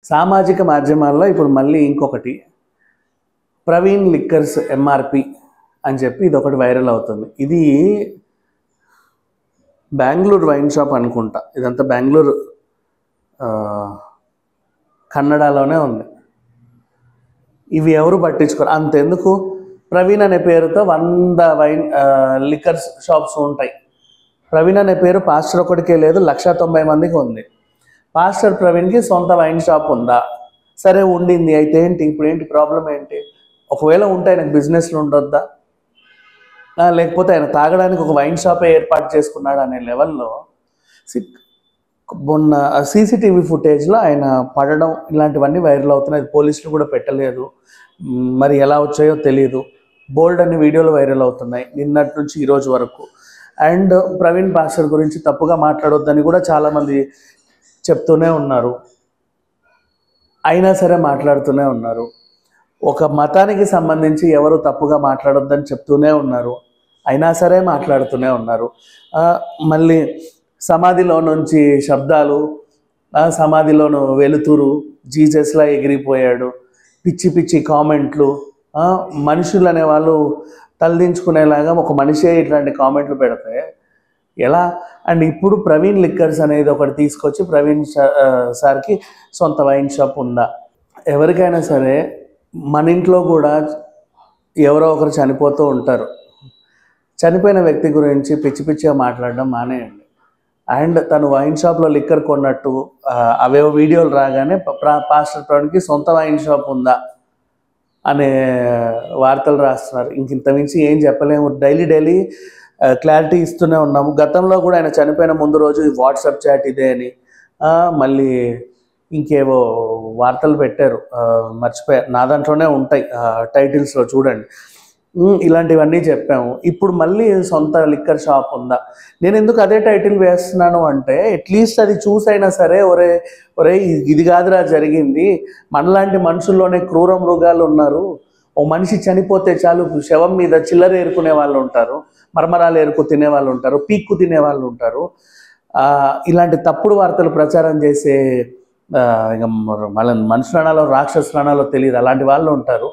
సామాజిక మాధ్యమాల్లో ఇప్పుడు మళ్ళీ ఇంకొకటి ప్రవీణ్ లిక్కర్స్ ఎంఆర్పి అని చెప్పి ఇది ఒకటి వైరల్ అవుతుంది. ఇది బెంగళూరు వైన్ షాప్ అనుకుంటా. ఇదంతా బెంగళూరు కన్నడలోనే ఉంది. ఇవి ఎవరు పట్టించుకోరు. అంతెందుకు, ప్రవీణ్ అనే పేరుతో 100 వైన్ లిక్కర్స్ షాప్స్ ఉంటాయి. ప్రవీణ్ అనే పేరు పాస్టర్ ఒకటికే లేదు, 190 మందికి ఉంది. పాస్టర్ ప్రవీణ్కి సొంత వైన్ షాప్ ఉందా? సరే, ఉండింది. అయితే ఏంటి ఇప్పుడు? ఏంటి ప్రాబ్లం ఏంటి? ఒకవేళ ఉంటే ఆయనకు బిజినెస్లు ఉండొద్దా? లేకపోతే ఆయన తాగడానికి ఒక వైన్ షాపే ఏర్పాటు చేసుకున్నాడు అనే లెవెల్లో మొన్న సీసీటీవీ ఫుటేజ్లో ఆయన పడడం ఇలాంటివన్నీ వైరల్ అవుతున్నాయి. పోలీసులు కూడా పెట్టలేదు, మరి ఎలా వచ్చాయో తెలియదు. బోల్డ్ అన్ని వీడియోలు వైరల్ అవుతున్నాయి నిన్నటి నుంచి ఈరోజు వరకు. అండ్ ప్రవీణ్ పాస్టర్ గురించి తప్పుగా మాట్లాడొద్దని కూడా చాలామంది చెప్తూనే ఉన్నారు, అయినా సరే మాట్లాడుతూనే ఉన్నారు. ఒక మతానికి సంబంధించి ఎవరు తప్పుగా మాట్లాడొద్దని చెప్తూనే ఉన్నారు, అయినా సరే మాట్లాడుతూనే ఉన్నారు. మళ్ళీ సమాధిలో నుంచి శబ్దాలు, సమాధిలోను వెలుతురు, జీసస్లా ఎగిరిపోయాడు, పిచ్చి పిచ్చి కామెంట్లు, మనుషులు అనేవాళ్ళు తలదించుకునేలాగా ఒక మనిషే ఇట్లాంటి కామెంట్లు పెడితే ఎలా? అండ్ ఇప్పుడు ప్రవీణ్ లిక్కర్స్ అనేది ఒకటి తీసుకొచ్చి ప్రవీణ్ సార్కి సొంత వైన్ షాప్ ఉందా? ఎవరికైనా సరే మన ఇంట్లో కూడా ఎవరో ఒకరు చనిపోతూ ఉంటారు. చనిపోయిన వ్యక్తి గురించి పిచ్చి పిచ్చిగా మాట్లాడడం మానేయండి. అండ్ తను వైన్ షాప్లో లిక్కర్ కొన్నట్టు అవేవో వీడియోలు రాగానే పాస్టర్ ప్రవీణ్కి సొంత వైన్ షాప్ ఉందా అనే వార్తలు రాస్తున్నారు. ఇంత మించి ఏం చెప్పలేము. డైలీ క్లారిటీ ఇస్తూనే ఉన్నాము. గతంలో కూడా ఆయన చనిపోయిన ముందు రోజు వాట్సాప్ చాట్ ఇదే అని, మళ్ళీ ఇంకేవో వార్తలు పెట్టారు, మర్చిపోయారు. నా దాంట్లోనే ఉంటాయి టైటిల్స్లో, చూడండి. ఇలాంటివన్నీ చెప్పాము. ఇప్పుడు మళ్ళీ సొంత లిక్కర్ షాప్ ఉందా? నేను ఎందుకు అదే టైటిల్ వేస్తున్నాను అంటే, అట్లీస్ట్ అది చూసైనా సరే ఒరే ఇది కాదురా జరిగింది, మనలాంటి మనుషుల్లోనే క్రూర మృగాలు ఉన్నారు. ఓ మనిషి చనిపోతే చాలు శవం మీద చిల్లర ఏరుకునే వాళ్ళు ఉంటారు, మరమరాలు ఏరుకు తినే వాళ్ళు ఉంటారు, పీక్కు తినే వాళ్ళు ఉంటారు. ఇలాంటి తప్పుడు వార్తలు ప్రచారం చేసే ఇక వాళ్ళని మనుషులనాలో రాక్షసులనాలో తెలియదు, అలాంటి వాళ్ళు ఉంటారు.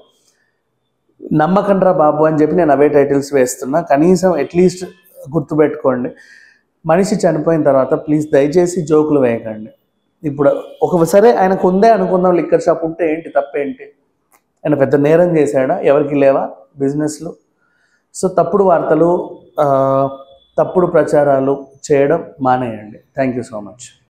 నమ్మకండ్రా బాబు అని చెప్పి నేను అవే టైటిల్స్ వేస్తున్నా. కనీసం అట్లీస్ట్ గుర్తుపెట్టుకోండి, మనిషి చనిపోయిన తర్వాత ప్లీజ్ దయచేసి జోకులు వేయకండి. ఇప్పుడు ఒకసారి ఆయనకు ఉందే అనుకుందాం, లిక్కర్ షాప్ ఉంటే ఏంటి, తప్పేంటి? ఆయన పెద్ద నేరం చేశాడా? ఎవరికి లేవా బిజినెస్లు? సో తప్పుడు వార్తలు, తప్పుడు ప్రచారాలు చేయడం మానేయండి. Thank you so much.